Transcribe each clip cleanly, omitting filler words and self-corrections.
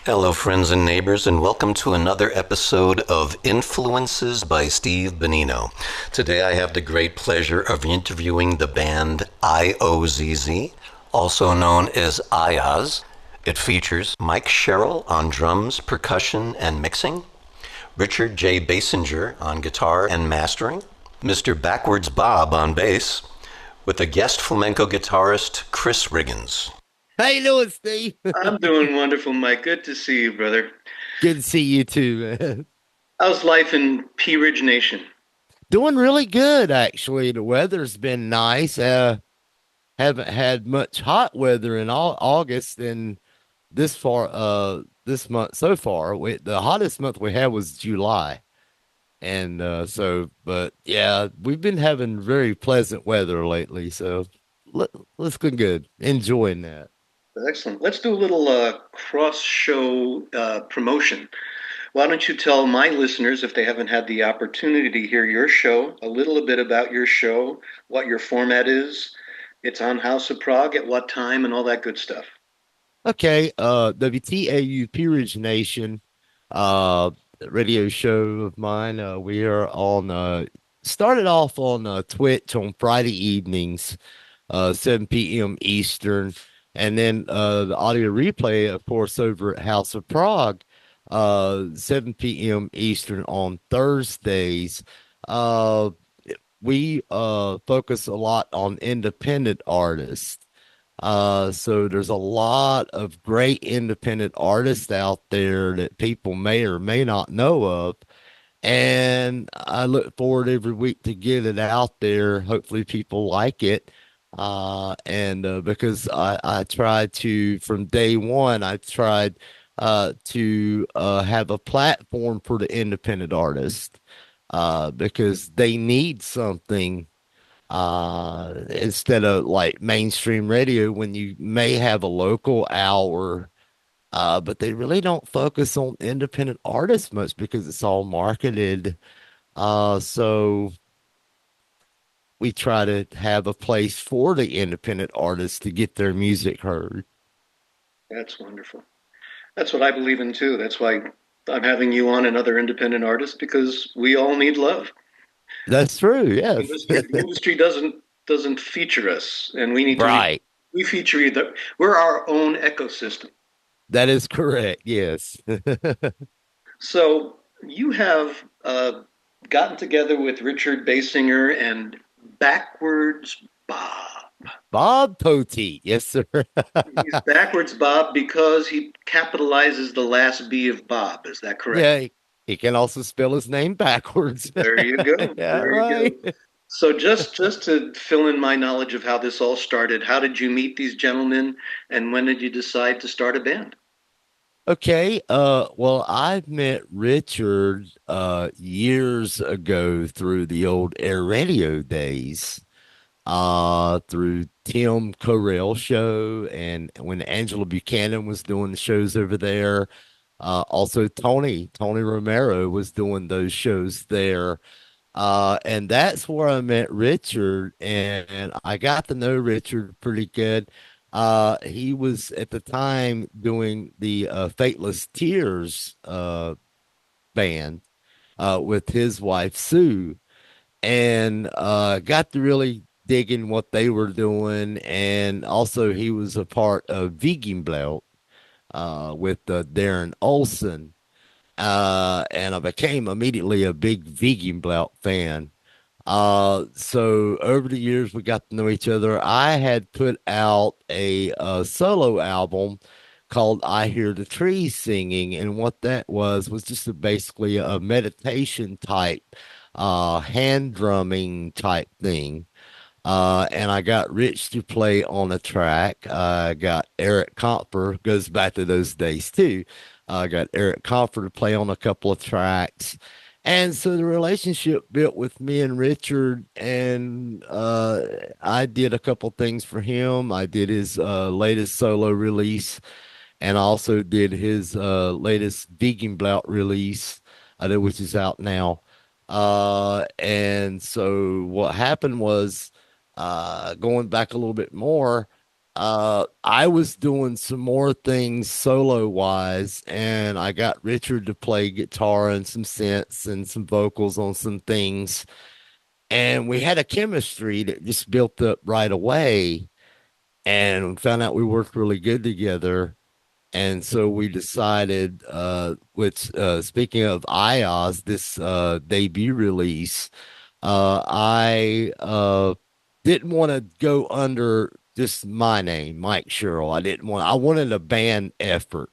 Hello, friends and neighbors, and welcome to another episode of Influences by Steve Bonino. Today I have the great pleasure of interviewing the band IOZZ, also known as IOZZ. It features Mike Sherrill on drums, percussion, and mixing, Richard J. Basinger on guitar and mastering, Mr. Backwards Bob on bass, with a guest flamenco guitarist, Chris Riggins. How you doing, Steve? I'm doing wonderful, Mike. Good to see you, brother. Good to see you too, man. How's life in Pea Ridge Nation? Doing really good, actually. The weather's been nice. Haven't had much hot weather in all August and this month so far. The hottest month we had was July. And but yeah, we've been having very pleasant weather lately. So let, let's go good. Enjoying that. Excellent. Let's do a little cross show promotion. Why don't you tell my listeners, if they haven't had the opportunity to hear your show, a little bit about your show, what your format is? It's on House of Prague, at what time, and all that good stuff. Okay, WTAU Peerage Nation, uh, radio show of mine. We are on, started off on Twitch on Friday evenings, 7 p.m. Eastern. And then the audio replay, of course, over at House of Prague, 7 p.m. Eastern on Thursdays. Uh, we focus a lot on independent artists. So there's a lot of great independent artists out there that people may or may not know of. And I look forward every week to get it out there. Hopefully people like it. And because I tried to, from day one, I tried to have a platform for the independent artist because they need something instead of like mainstream radio when you may have a local hour, but they really don't focus on independent artists much because it's all marketed. So we try to have a place for the independent artists to get their music heard. That's wonderful. That's what I believe in too. That's why I'm having you on and other independent artists because we all need love. That's true. The Yes. industry, the industry doesn't feature us, and we need to Right. we feature either. We're our own ecosystem. That is correct. Yes. So you have gotten together with Richard Basinger and Backwards Bob. Bob Potee. Yes, sir. He's Backwards Bob because he capitalizes the last B of Bob. Is that correct? Yeah. He can also spell his name backwards. There you go. Yeah, There you right. go. So just to fill in my knowledge of how this all started, how did you meet these gentlemen, and when did you decide to start a band? Okay, well, I met Richard years ago through the old air radio days, through Tim Correll show and when Angela Buchanan was doing the shows over there. Also Tony Romero was doing those shows there. And that's where I met Richard, and I got to know Richard pretty good. He was at the time doing the Fateless Tears band with his wife Sue, and got to really digging what they were doing. And also, he was a part of Vegan Belt with Darren Olson, and I became immediately a big Vegan Belt fan. So over the years, we got to know each other. I had put out a solo album called I Hear the Trees Singing. And what that was just basically a meditation type, hand drumming type thing. And I got Rich to play on a track. I got Eric Comfer, goes back to those days too. I got Eric Comfer to play on a couple of tracks. And so the relationship built with me and Richard, and I did a couple things for him. I did his latest solo release, and also did his latest Vegan Blout release, which is out now. And so what happened was, going back a little bit more. I was doing some more things solo wise, and I got Richard to play guitar and some synths and some vocals on some things. And we had a chemistry that just built up right away. And we found out we worked really good together. And so we decided, which, speaking of IOZZ, this debut release, I didn't want to go under just my name, Mike Sherrill. I wanted a band effort,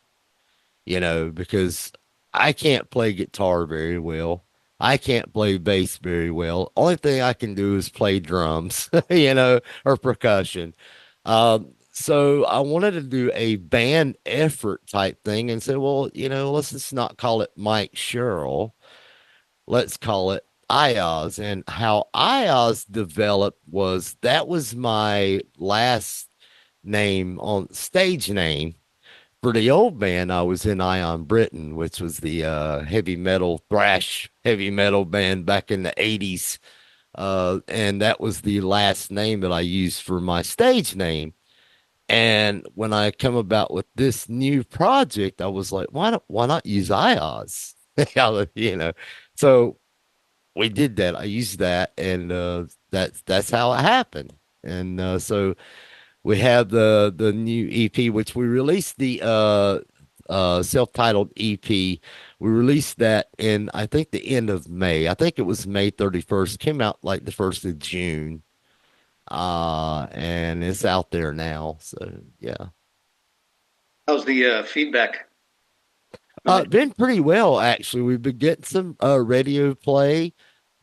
because I can't play guitar very well. I can't play bass very well. Only thing I can do is play drums, or percussion. So I wanted to do a band effort type thing and said, well, let's just not call it Mike Sherrill. Let's call it IOZ. And how IOZ developed was that was my last name on stage name. For the old band, I was in Ion Britain, which was the heavy metal, thrash heavy metal band back in the 80s. And that was the last name that I used for my stage name. And when I come about with this new project, I was like, why not use IOS? So we did that. I used that, and that's how it happened. And so we have the new EP, which we released the self-titled EP. We released that in I think the end of May. I think it was May 31st. Came out like the 1st of June. And it's out there now. So yeah. How's the feedback? Been pretty well actually. We've been getting some radio play.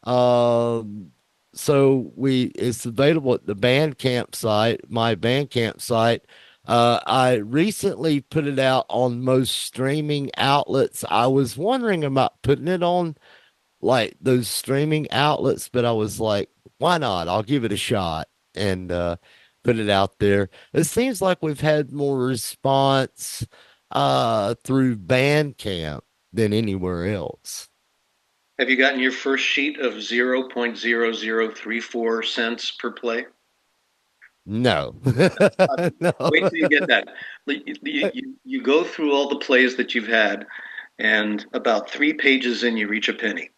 Um, so it's available at the Bandcamp site, my Bandcamp site. I recently put it out on most streaming outlets. I was wondering about putting it on like those streaming outlets, but I was like, why not? I'll give it a shot and put it out there. It seems like we've had more response through Bandcamp than anywhere else. Have you gotten your first sheet of 0.0034 cents per play? No. No. Wait till you get that. You go through all the plays that you've had, and about 3 pages in, you reach a penny.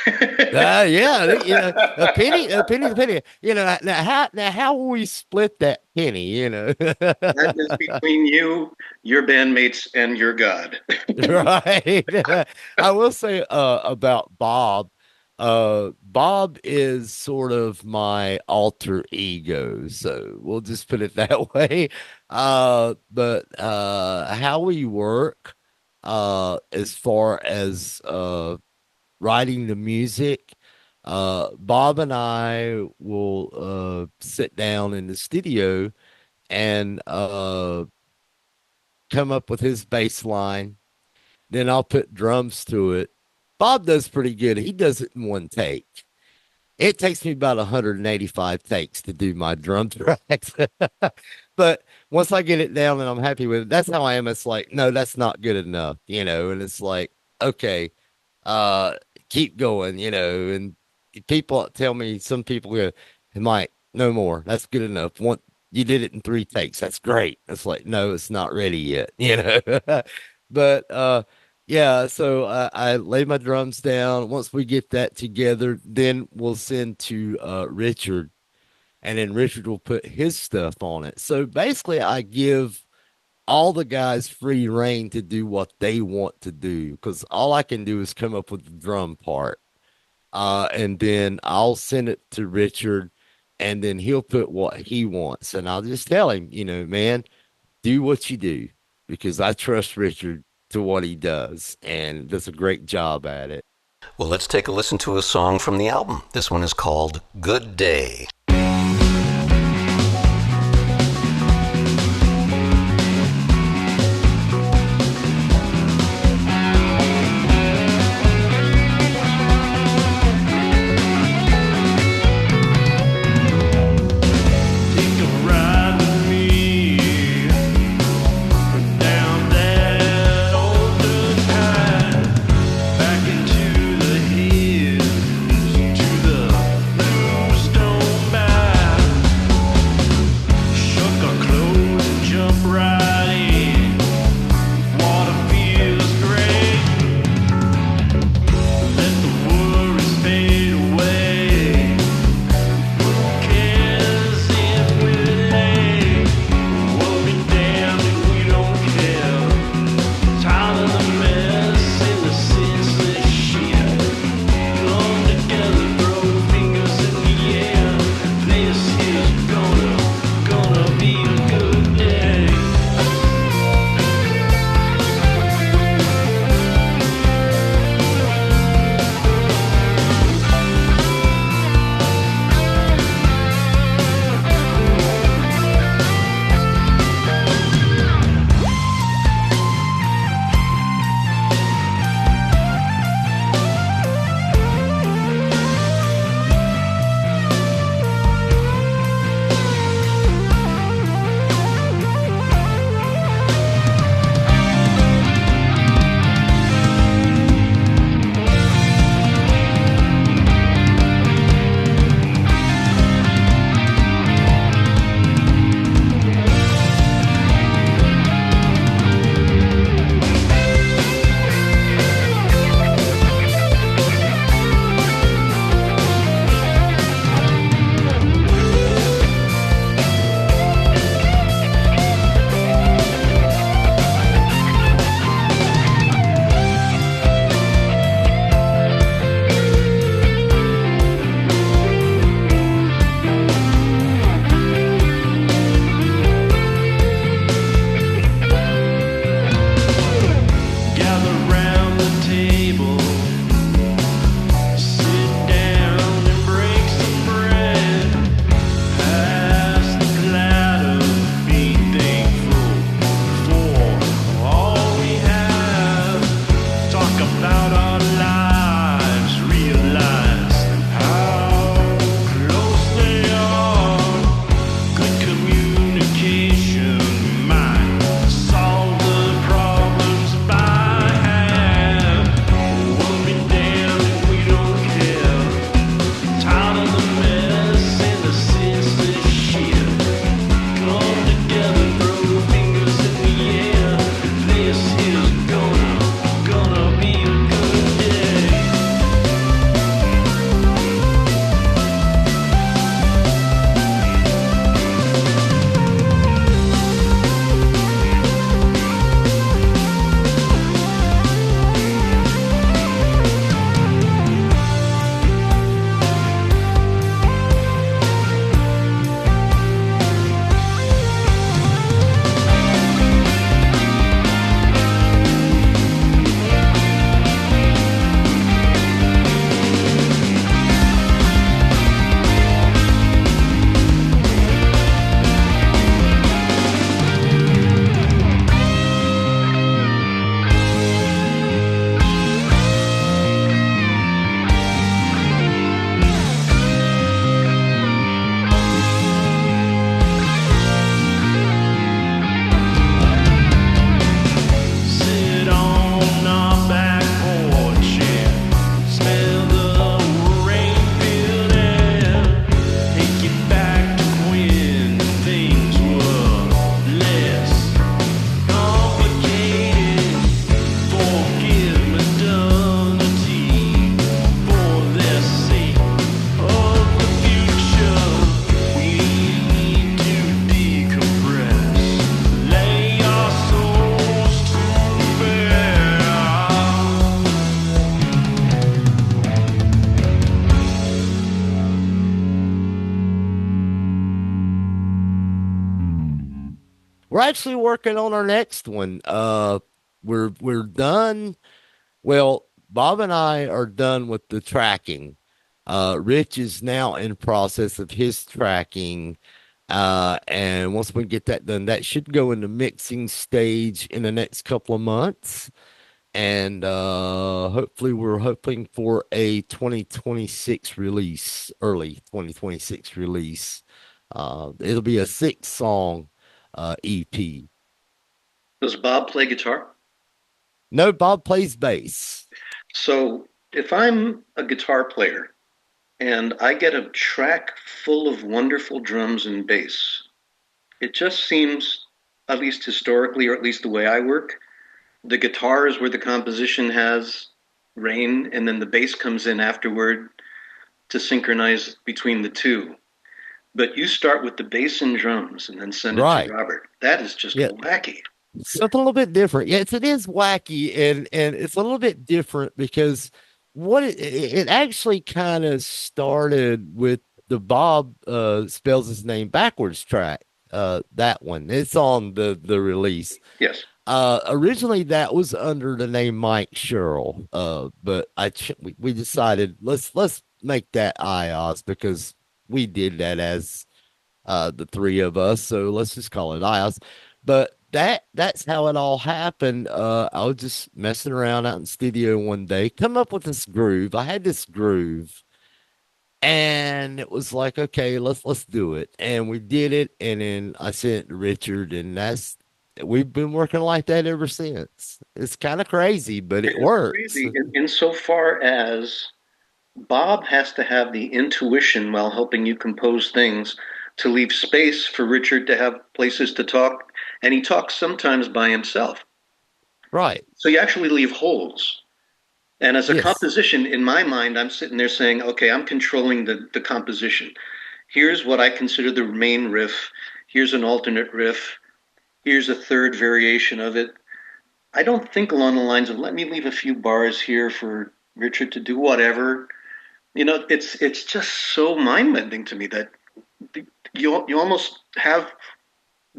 Yeah, a penny, a penny. Now how will we split that penny? That is between you, your bandmates, and your God. Right. I will say about Bob. Bob is sort of my alter ego, so we'll just put it that way. But how we work, as far as writing the music, Bob and I will sit down in the studio and come up with his bass line. Then I'll put drums to it. Bob does pretty good. He does it in one take. It takes me about 185 takes to do my drum tracks. But once I get it down and I'm happy with it, that's how I am. It's like, no, that's not good enough, and it's like, okay, uh, keep going, and people tell me, some people go, Mike, no more. That's good enough. You did it in 3 takes. That's great. It's like, no, it's not ready yet, But yeah, so I lay my drums down. Once we get that together, then we'll send to Richard, and then Richard will put his stuff on it. So basically, I give all the guys free reign to do what they want to do, because all I can do is come up with the drum part. And then I'll send it to Richard, and then he'll put what he wants. And I'll just tell him, man, do what you do, because I trust Richard to what he does and does a great job at it. Well, let's take a listen to a song from the album. This one is called Good Day. Back into the hills, to the bluestone we're actually working on our next one. We're done. Well, Bob and I are done with the tracking. Rich is now in process of his tracking. And once we get that done, that should go in the mixing stage in the next couple of months. And hopefully we're hoping for a 2026 release, early 2026 release. It'll be a 6 song EP. Does Bob play guitar? No, Bob plays bass. So if I'm a guitar player and I get a track full of wonderful drums and bass, it just seems, at least historically, or at least the way I work, the guitar is where the composition has reign, and then the bass comes in afterward to synchronize between the two. But you start with the bass and drums and then send it to Right. Robert. That is just Yeah. wacky. Something a little bit different. Yes, it is wacky and it's a little bit different because what it actually kind of started with the Bob spells his name backwards track. That one. It's on the release. Yes. Originally that was under the name Mike Sherrill. But we decided let's make that IOZZ because we did that as the three of us. So let's just call it IOS. But that's how it all happened. I was just messing around out in studio one day, come up with this groove. I had this groove, and it was like, okay, let's do it. And we did it, and then I sent it to Richard, and that's we've been working like that ever since. It's kind of crazy, but it It's works. crazy insofar as Bob has to have the intuition while helping you compose things to leave space for Richard to have places to talk. And he talks sometimes by himself. Right. So you actually leave holes. And as a Yes. composition, in my mind, I'm sitting there saying, okay, I'm controlling the composition. Here's what I consider the main riff. Here's an alternate riff. Here's a third variation of it. I don't think along the lines of let me leave a few bars here for Richard to do whatever. It's just so mind bending to me that you almost have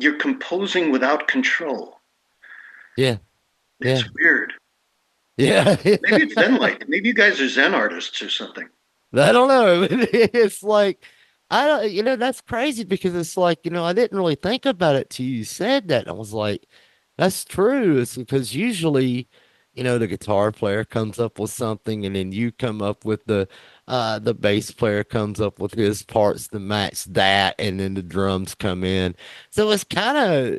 you're composing without control. Yeah. It's Yeah. weird. Yeah. Maybe it's Zen like. Maybe you guys are Zen artists or something. I don't know. It's like I don't, that's crazy because it's like, I didn't really think about it till you said that. I was like, that's true. It's because usually, the guitar player comes up with something and then you come up with the bass player comes up with his parts to match that, and then the drums come in. So it's kind of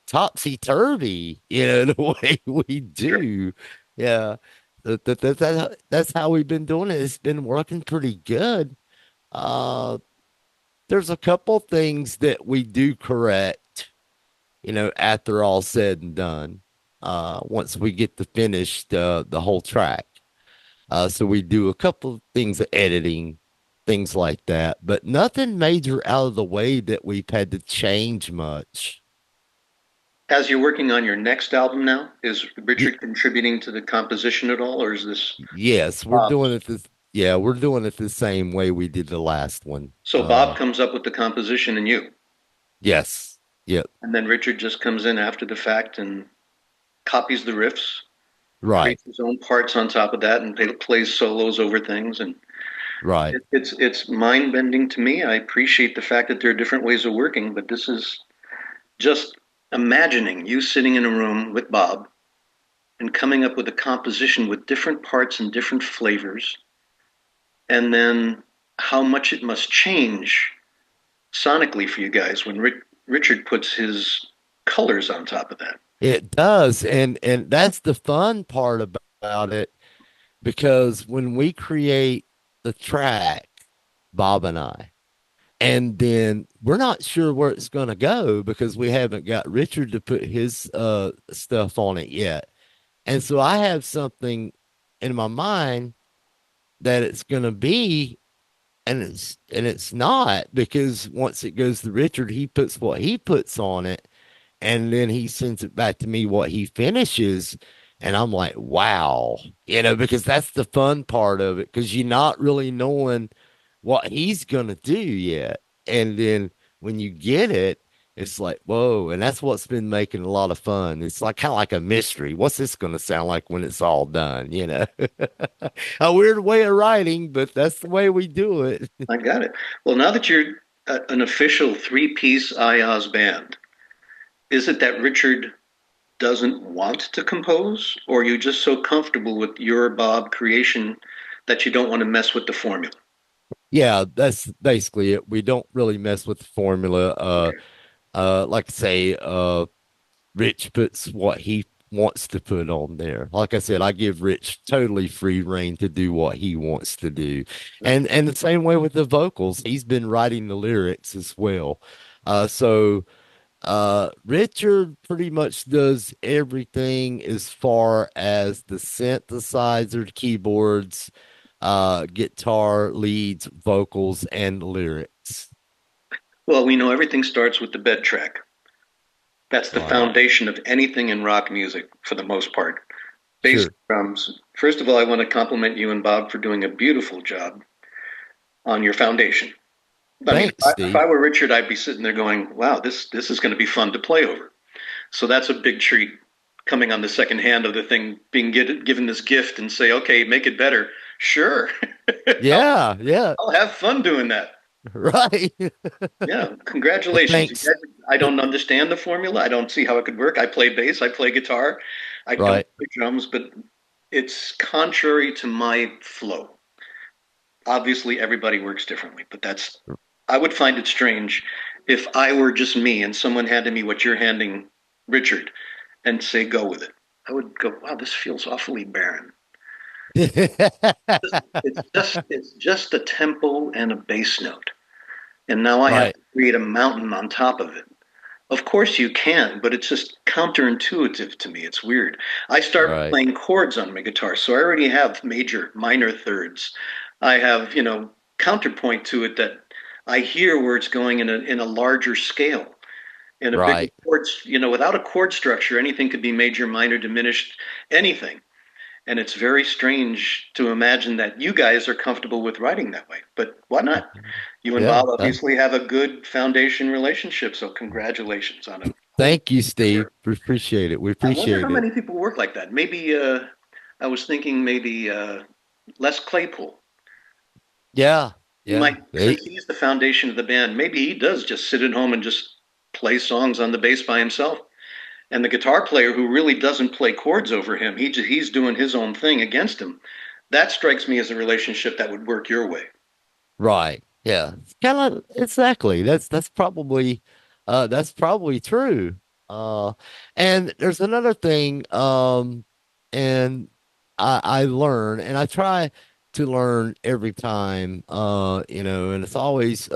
topsy-turvy, the way we Sure. do. Yeah. That's how we've been doing it. It's been working pretty good. Uh, there's a couple things that we do correct, after all said and done. Once we get to finish the whole track. So we do a couple of things of editing, things like that, but nothing major out of the way that we've had to change much. As you're working on your next album now, is Richard contributing to the composition at all, or is this Yes, we're Bob's? doing it this yeah, we're doing it the same way we did the last one. So Bob comes up with the composition and you, Yes. Yep. and then Richard just comes in after the fact and copies the riffs, Right. creates his own parts on top of that, and plays solos over things. And Right. it's mind bending to me. I appreciate the fact that there are different ways of working, but this is just imagining you sitting in a room with Bob and coming up with a composition with different parts and different flavors, and then how much it must change sonically for you guys when Richard puts his colors on top of that. It does. And that's the fun part about it because when we create the track, Bob and I, and then we're not sure where it's going to go because we haven't got Richard to put his stuff on it yet. And so I have something in my mind that it's going to be, and it's not, because once it goes to Richard, he puts what he puts on it, and then he sends it back to me what he finishes, and I'm like, wow, because that's the fun part of it, because you're not really knowing what he's gonna do yet, and then when you get it, it's like, whoa. And that's what's been making a lot of fun. It's like kind of like a mystery. What's this going to sound like when it's all done? A weird way of writing, but that's the way we do it. I got it. Well, now that you're an official three-piece IOZZ band, is it that Richard doesn't want to compose, or are you just so comfortable with your Bob creation that you don't want to mess with the formula? Yeah, that's basically it. We don't really mess with the formula. Okay. Like I say, Rich puts what he wants to put on there. Like I said, I give Rich totally free reign to do what he wants to do. And the same way with the vocals. He's been writing the lyrics as well. So Richard pretty much does everything as far as the synthesizer, keyboards, guitar, leads, vocals, and lyrics. Well, we know everything starts with the bed track. That's the Right. foundation of anything in rock music for the most part. Bass Sure. drums. First of all, I want to compliment you and Bob for doing a beautiful job on your foundation. I mean, Thanks, if I Steve. were Richard, I'd be sitting there going, "Wow, this is going to be fun to play over." So that's a big treat coming on the second hand of the thing, being given this gift and say, "Okay, make it better." Sure, I'll, Yeah, yeah, I'll have fun doing that. right. Yeah, Well, congratulations. thanks. I don't understand the formula. I don't see how it could work. I play bass, I play guitar, I don't Right, play drums, but it's contrary to my flow. Obviously, everybody works differently, but I would find it strange if I were just me and someone handed me what you're handing Richard and say, go with it. I would go, wow, this feels awfully barren. It's just a tempo and a bass note. And now I have right, to create a mountain on top of it. Of course you can, but it's just counterintuitive to me. It's weird. I start right, playing chords on my guitar, so I already have major, minor thirds. I have, counterpoint to it that I hear where it's going in a larger scale. In a bigger right. chords, without a chord structure, anything could be major, minor, diminished, anything. And it's very strange to imagine that you guys are comfortable with writing that way. But why not? You and Yeah. Bob obviously have a good foundation relationship, so congratulations on a whole Thank you, career. Steve. We appreciate it. We I wonder how appreciate it. many people work like that. Maybe I was thinking maybe Les Claypool. Yeah, He yeah. might, since he's the foundation of the band, maybe he does just sit at home and just play songs on the bass by himself. And the guitar player who really doesn't play chords over him, he's doing his own thing against him. That strikes me as a relationship that would work your way. Right. Yeah. It's kind of exactly. That's probably true. Uh and there's another thing and I learn and I try to learn every time and it's always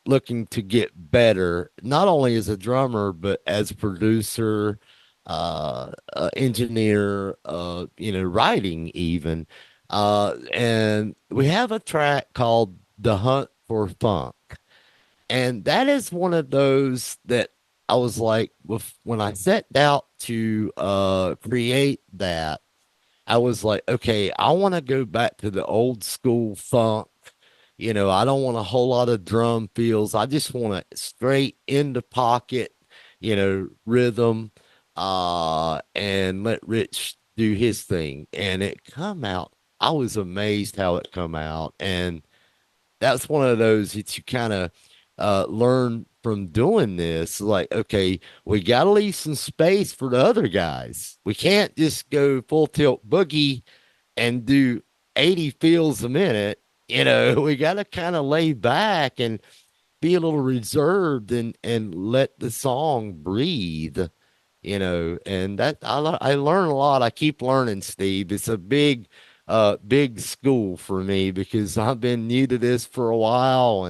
looking to get better, not only as a drummer, but as a producer, engineer, writing even. And we have a track called The Hunt for Funk. And that is one of those that I was like, when I set out to create that, I was like, okay, I want to go back to the old school funk. I don't want a whole lot of drum fills. I just want a straight in the pocket, rhythm, and let Rich do his thing. And it come out. I was amazed how it come out. And that's one of those that you kind of learn from doing this. Like, okay, we got to leave some space for the other guys. We can't just go full tilt boogie and do 80 fills a minute. We got to kind of lay back and be a little reserved and let the song breathe. And that I learn a lot. I keep learning, Steve. It's a big school for me because I've been new to this for a while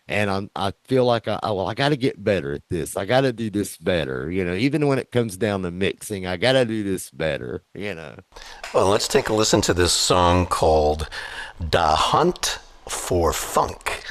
and I feel like I got to get better at this. I got to do this better. Even when it comes down to mixing, I got to do this better. Well, let's take a listen to this song called Da Hunt for Funk.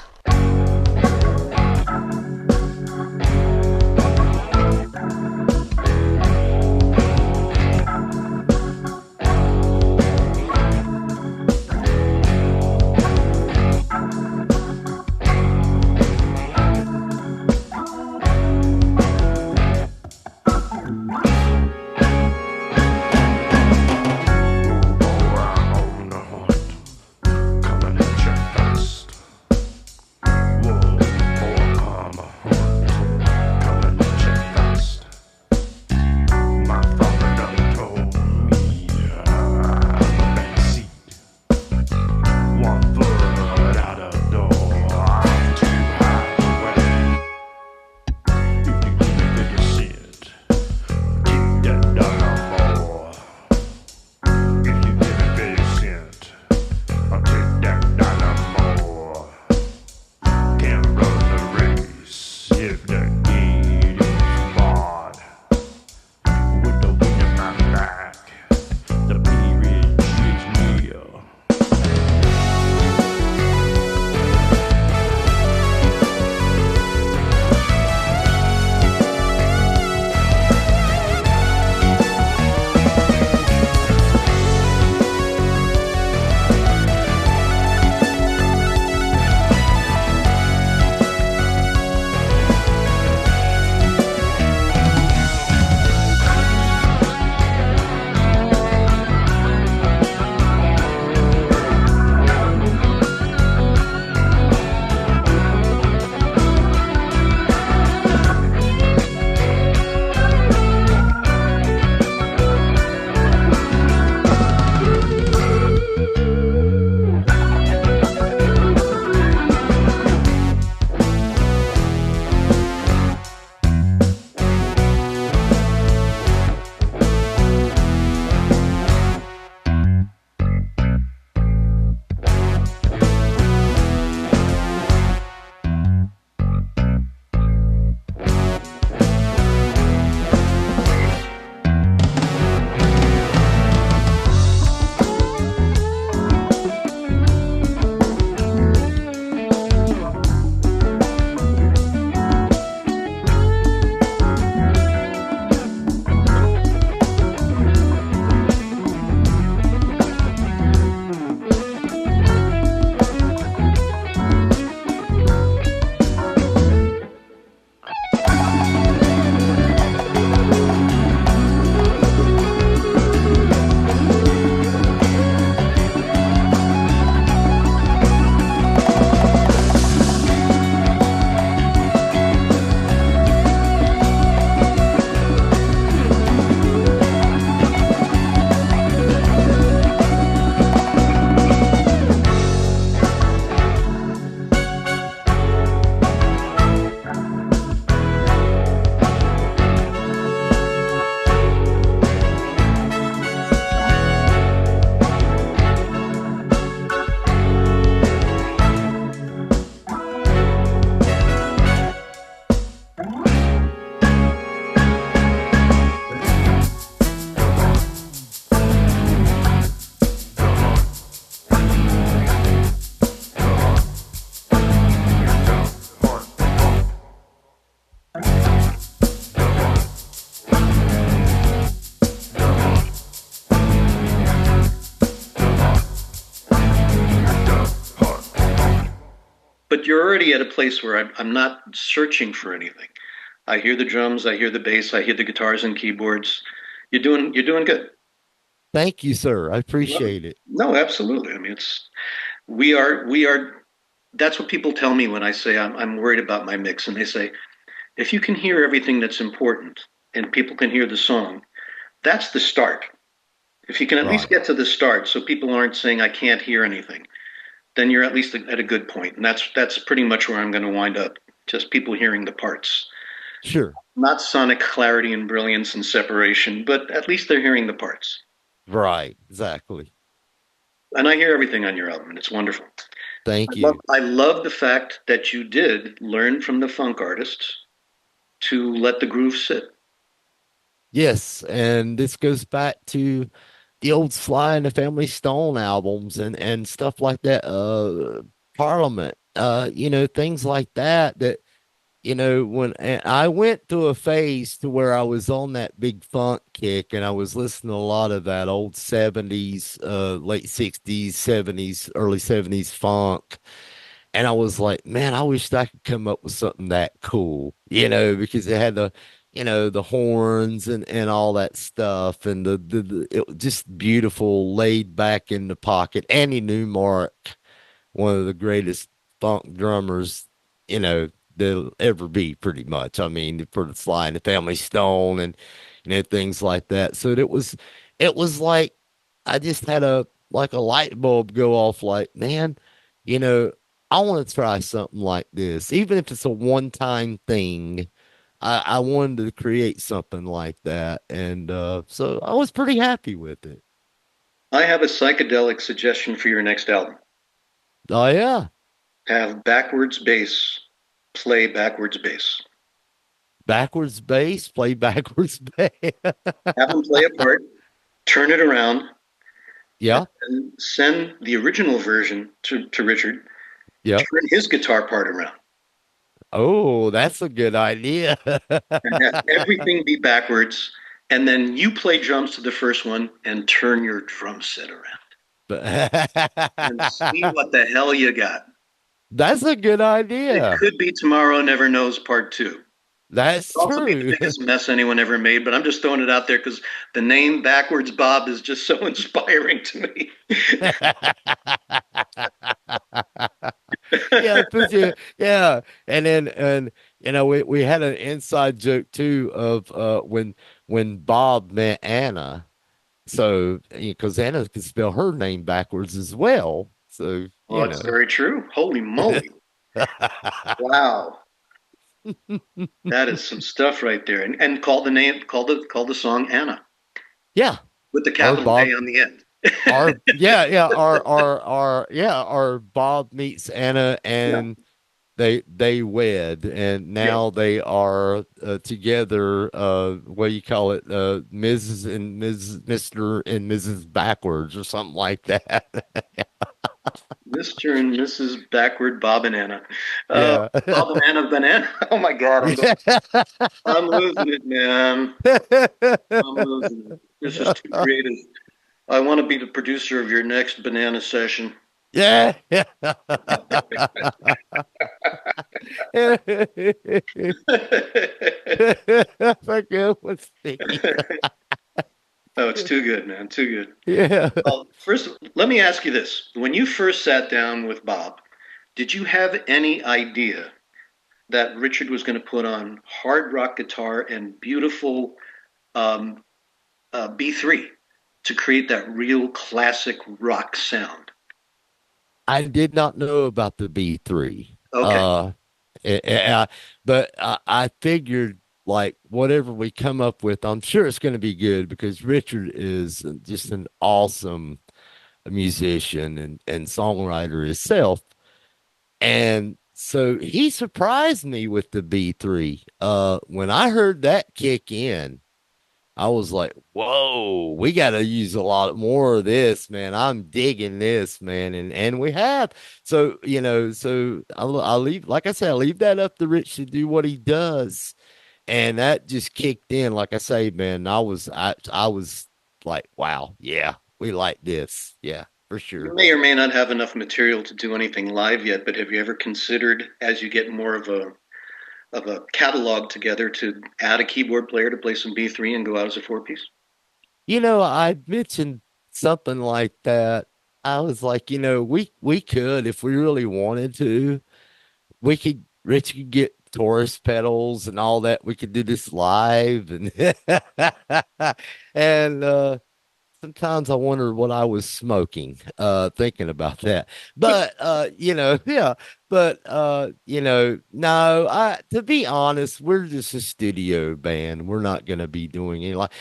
but you're already at a place where I'm not searching for anything. I hear the drums, I hear the bass, I hear the guitars and keyboards. You're doing good. Thank you, sir. I No, appreciate it. no, absolutely. I mean, we are. That's what people tell me when I say I'm worried about my mix, and they say if you can hear everything that's important and people can hear the song, that's the start. If you can at least Right. get to the start, so people aren't saying I can't hear anything, then you're at least at a good point, and that's pretty much where I'm going to wind up. Just people hearing the parts, Sure. not sonic clarity and brilliance and separation, but at least they're hearing the parts. Right. Exactly. And I hear everything on your album, and it's wonderful. I Thank love you. I love the fact that you did learn from the funk artists to let the groove sit. Yes, and this goes back to the old Sly and the Family Stone albums and stuff like that. Parliament, things like that. That when and I went through a phase to where I was on that big funk kick, and I was listening to a lot of that old '70s, late '60s, '70s, early '70s funk. And I was like, man, I wished I could come up with something that cool, because it had the horns and all that stuff, and it was just beautiful, laid back in the pocket. Annie Newmark, one of the greatest funk drummers, there'll ever be, pretty much. I mean, for the Sly and the Family Stone and things like that. So it was like I just had a light bulb go off, like, man, you know, I want to try something like this, even if it's a one-time thing. I wanted to create something like that, and so I was pretty happy with it. I have a psychedelic suggestion for your next album. Oh yeah, Have backwards bass play backwards bass. backwards bass, play backwards bass. Have him play a part, turn it around, Yeah, and send the original version to Richard. yeah. Turn his guitar part around Oh, that's a good idea. and have everything be backwards. And then you play drums to the first one and turn your drum set around and see what the hell you got. That's a good It idea. could be Tomorrow Never Knows Part Two. That's Also be the true. biggest mess anyone ever made, but I'm just throwing it out there because the name Backwards Bob is just so inspiring to me. Yeah, yeah. And then we had an inside joke too of when Bob met Anna. So because Anna could spell her name backwards as well. So, Well, it's very true. Holy moly. Wow. That is some stuff right there. And call the name, call the song Anna Yeah. with the Or capital A Bob on the end. our yeah, our Bob meets Anna, Yeah. and they wed, and Yeah. now they are together, what do you call it, Mrs. and Mrs. Mr. and Mrs. Backwards or something like that. Mr. and Mrs. Backward Bob and Anna. Yeah. Bob and Anna Banana. Oh my God, Yeah. I'm losing it, man. I'm losing it. This is too creative. I want to be the producer of your next banana session. Yeah. Forget what's Steve. Oh, it's too good, man. Too good. Yeah. Well, first, let me ask you this. When you first sat down with Bob, did you have any idea that Richard was going to put on hard rock guitar and beautiful um, B3 to create that real classic rock sound? I did not know about the B3. Okay. But I figured, like, whatever we come up with, I'm sure it's going to be good, because Richard is just an awesome musician and songwriter himself. And so he surprised me with the B3. When I heard that kick in, I was like, whoa, we got to use a lot more of this, man. I'm digging this, man. And we have. So, so I'll leave, like I said, I leave that up to Rich to do what he does. And that just kicked in. Like I say, man, I was like, wow, yeah, we like this. Yeah. for You sure. may or may not have enough material to do anything live yet, but have you ever considered, as you get more of a catalog together, to add a keyboard player to play some B3 and go out as a four piece? I mentioned something like that. I was like, we could if we really wanted to. We could Rich could get Taurus pedals and all that. We could do this live and and sometimes I wonder what I was smoking, thinking about that. But yeah, but no, to be honest, we're just a studio band. We're not gonna be doing any like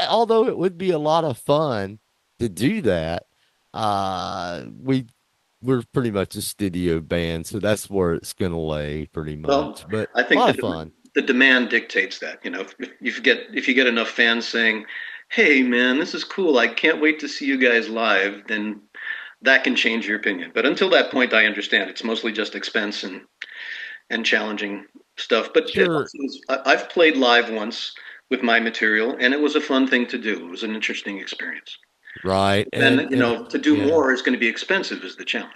although it would be a lot of fun to do that, we're pretty much a studio band, so that's where it's gonna lay pretty Well, much. But I a think lot of fun. the demand dictates that. You know, if you get enough fans saying, "Hey, man, this is cool. I can't wait to see you guys live," then that can change your opinion. But until that point, I understand it's mostly just expense and challenging stuff. But Sure, I've played live once with my material, and it was a fun thing to do. It was an interesting experience. right. And And to do yeah. more is going to be expensive, is the challenge.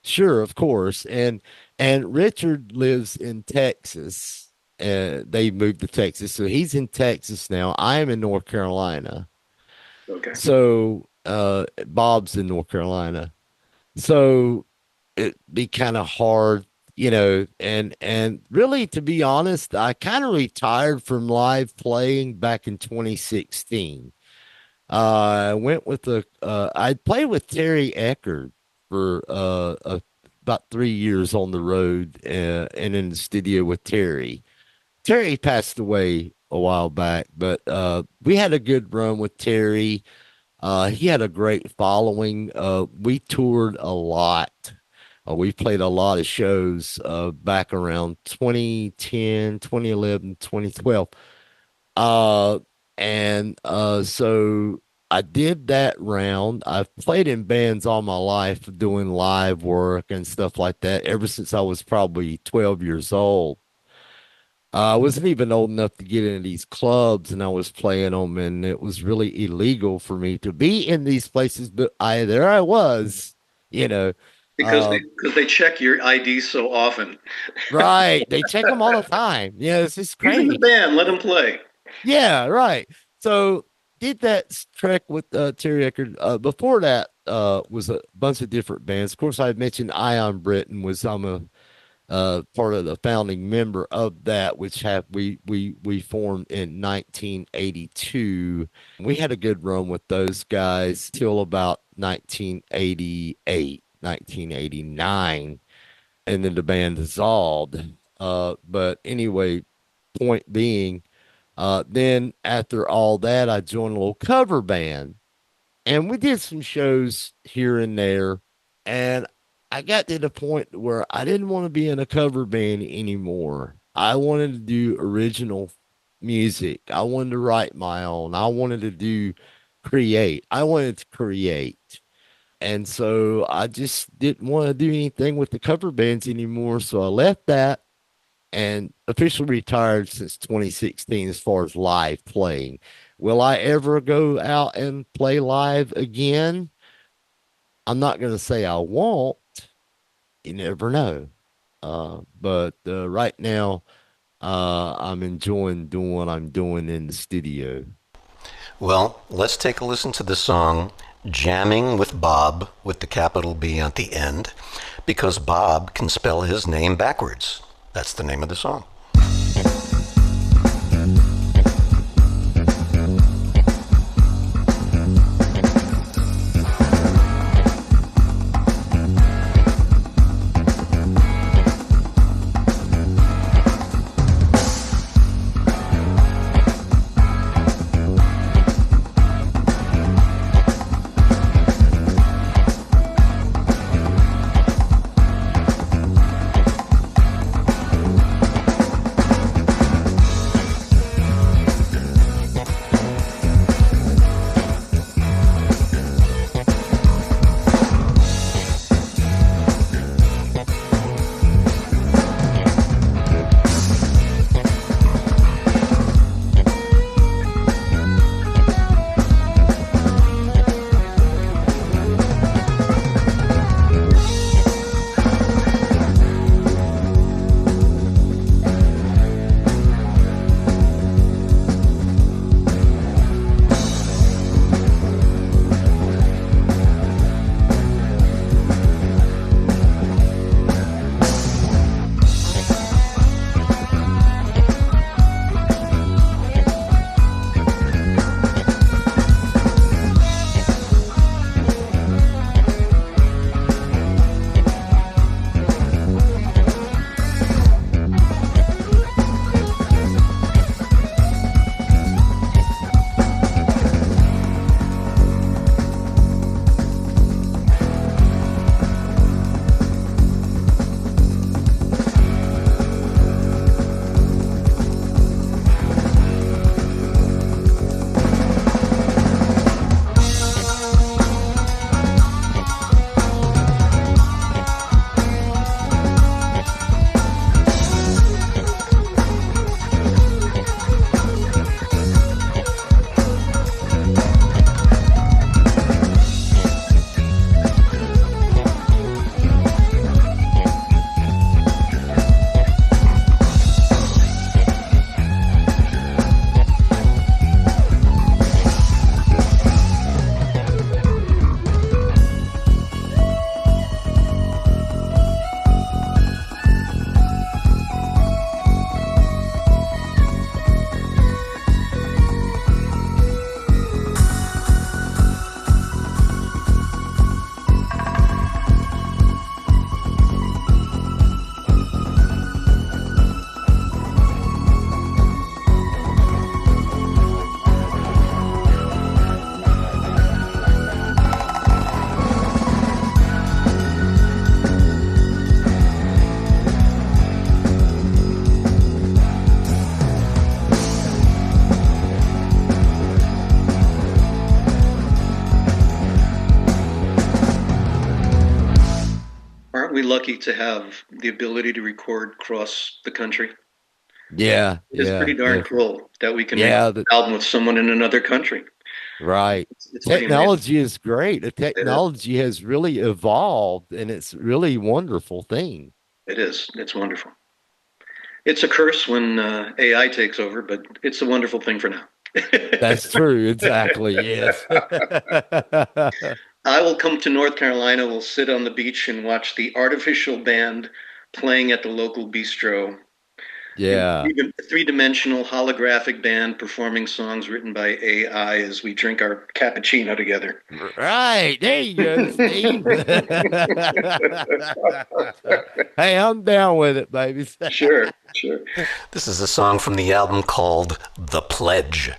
Sure, of course. And Richard lives in Texas. They moved to Texas. So he's in Texas now. I am in North Carolina. Okay. So Bob's in North Carolina. So it'd be kind of hard, and really to be honest, I kind of retired from live playing back in 2016. I went with I played with Terry Eckert for about 3 years on the road and in the studio with Terry. Terry passed away a while back, but we had a good run with Terry. He had a great following. We toured a lot. We played a lot of shows back around 2010, 2011, 2012. So I did that round. I've played in bands all my life doing live work and stuff like that ever since I was probably 12 years old. I wasn't even old enough to get into these clubs and I was playing them, and it was really illegal for me to be in these places, but there I was, you know. Uh, Because they check your ID so often. right. They check them all the time. Yeah, it's just He's in the crazy. band. Let him play. Yeah, right. So did that trek with Terry Eckert. Before that was a bunch of different bands. Of course, I mentioned Ion Britain was I'm a part of the founding member of that, which have we formed in 1982. We had a good run with those guys till about 1988, 1989, and then the band dissolved. But anyway, point being, then after all that, I joined a little cover band and we did some shows here and there. And I got to the point where I didn't want to be in a cover band anymore. I wanted to do original music. I wanted to write my own. Create. I wanted to create. And so I just didn't want to do anything with the cover bands anymore. So I left that and officially retired since 2016 as far as live playing. Will I ever go out and play live again? I'm not going to say I won't. You never know. But right now, I'm enjoying doing what I'm doing in the studio. Well, let's take a listen to the song Jamming with Bob with the capital B at the end, because Bob can spell his name backwards. That's the name of the song. aren't we lucky to have the ability to record across the country? Yeah, It's yeah, pretty darn cool that we can record yeah. an album with someone in another country. Right. It's pretty amazing. Technology is great. The It is. technology has really evolved, and it's really wonderful thing. It is. It's wonderful. It's a curse when AI takes over, but it's a wonderful thing for now. That's true. Exactly. Yes. I will come to North Carolina. We'll sit on the beach and watch the artificial band playing at the local bistro. In Yeah. three-dimensional holographic band performing songs written by AI as we drink our cappuccino together. Right. There you go, Steve. Hey, I'm down with it, baby. Sure, sure. This is a song from the album called The Pledge.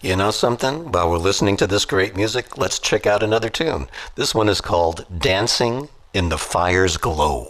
You know something? While we're listening to this great music, let's check out another tune. This one is called Dancing in the Fire's Glow.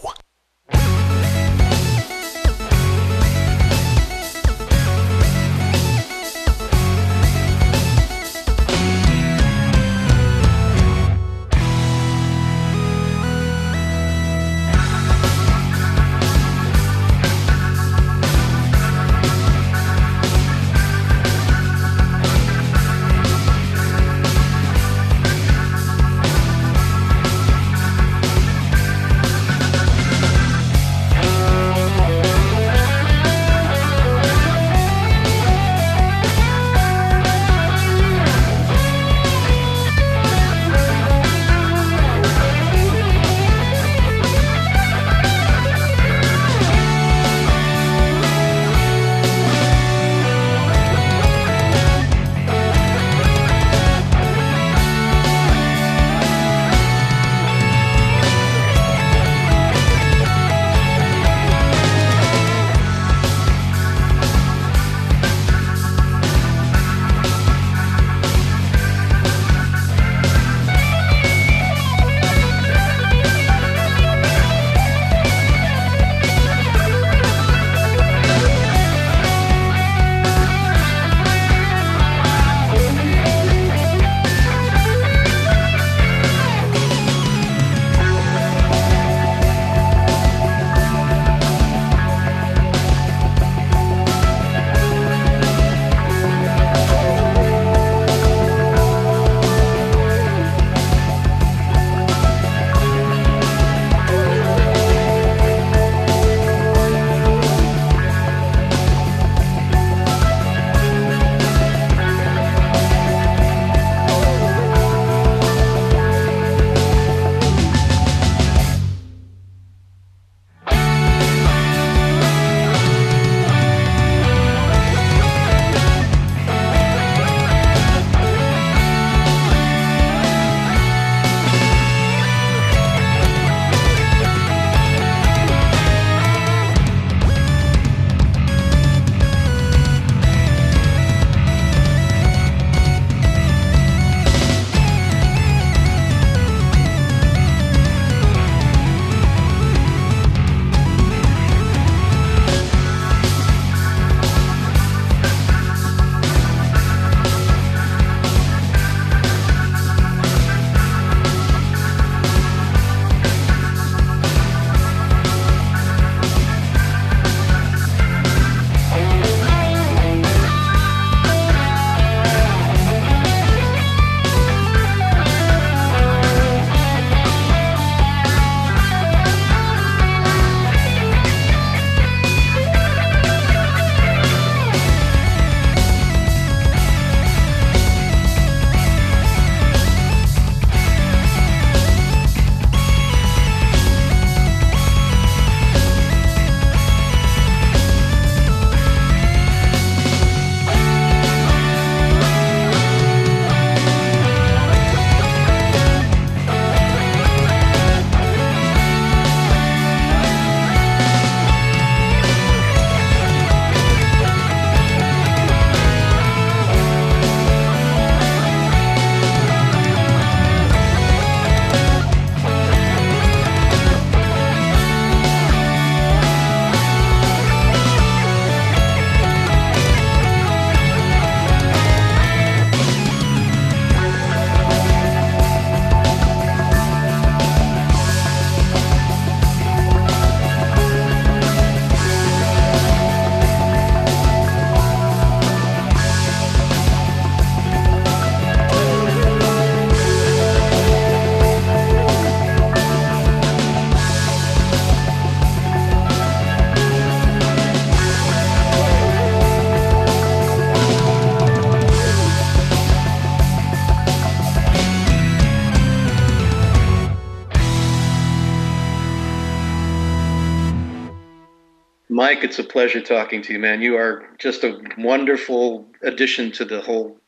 Mike, it's a pleasure talking to you, man. You are just a wonderful addition to the whole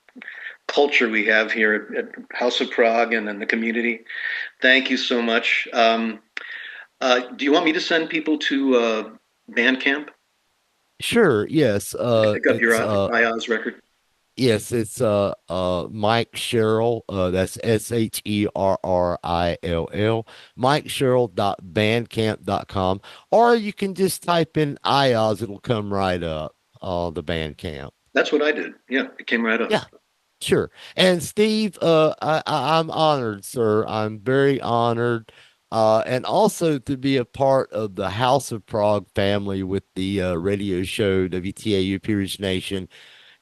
culture we have here at House of Prague and the community. Thank you so much. Do you want me to send people to Bandcamp? Sure. Yes. Pick up your It's IOZZ record. Yes, it's Mike Sherrill. That's Sherrill. MikeSherrill.bandcamp.com. Or you can just type in IOZ, it'll come right up. The Bandcamp. That's what I did. Yeah, it came right up. Yeah, sure. And Steve, I'm honored, sir. I'm very honored. And also to be a part of the House of Prague family with the radio show WTAU Peerage Nation.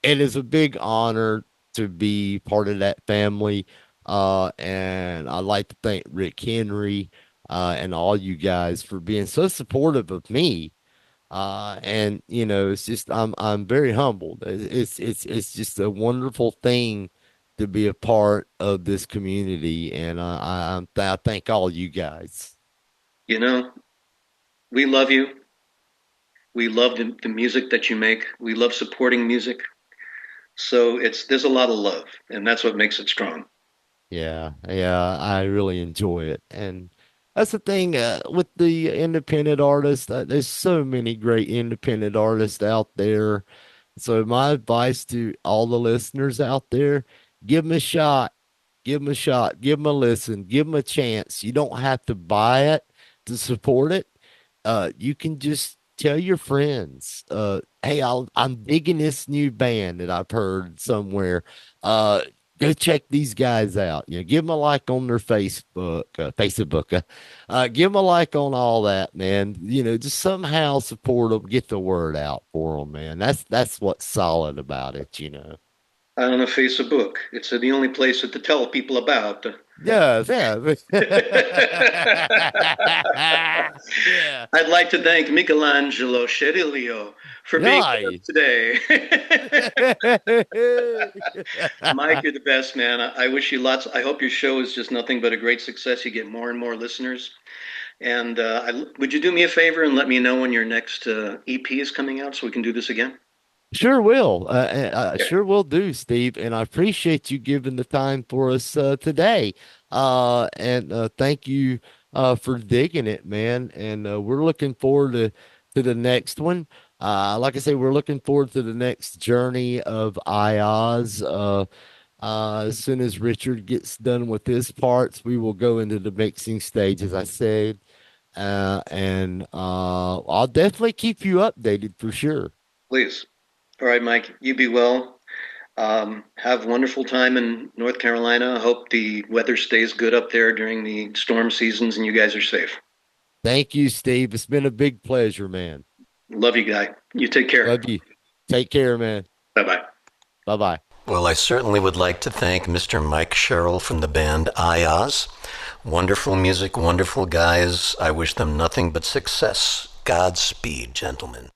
It is a big honor to be part of that family. And I'd like to thank Rick Henry and all you guys for being so supportive of me. And it's just I'm very humbled. It's just a wonderful thing to be a part of this community, and I thank all you guys. You know, we love you. We love the music that you make. We love supporting music. So there's a lot of love, and that's what makes it strong. Yeah, yeah, I really enjoy it. And that's the thing with the independent artists. There's so many great independent artists out there. So my advice to all the listeners out there, give them a shot. Give them a shot. Give them a listen. Give them a chance. You don't have to buy it to support it. You can just tell your friends, hey, I'm digging this new band that I've heard somewhere. Uh, Go check these guys out. Give them a like on their Facebook. Give them a like on all that, man. Just somehow support them, get the word out for them, man. That's what's solid about it. I on a Facebook. It's the only place to tell people about. Yeah, yeah. Yeah. I'd like to thank Michelangelo Cherilio for being with us Nice. today. Mike, you're the best, man. I wish you lots. I hope your show is just nothing but a great success. You get more and more listeners. And would you do me a favor and let me know when your next EP is coming out so we can do this again? Sure will. Yeah. Sure will do, Steve. And I appreciate you giving the time for us today. And thank you for digging it, man. And we're looking forward to the next one. Like I say, we're looking forward to the next journey of IOZ. As soon as Richard gets done with his parts, we will go into the mixing stage, as I said. And I'll definitely keep you updated for sure. Please. All right, Mike, you be well. Have a wonderful time in North Carolina. I hope the weather stays good up there during the storm seasons and you guys are safe. Thank you, Steve. It's been a big pleasure, man. Love you, guy. You take care. Love you. Take care, man. Bye bye. Bye bye. Well, I certainly would like to thank Mr. Mike Sherrill from the band IOZZ. Wonderful music, wonderful guys. I wish them nothing but success. Godspeed, gentlemen.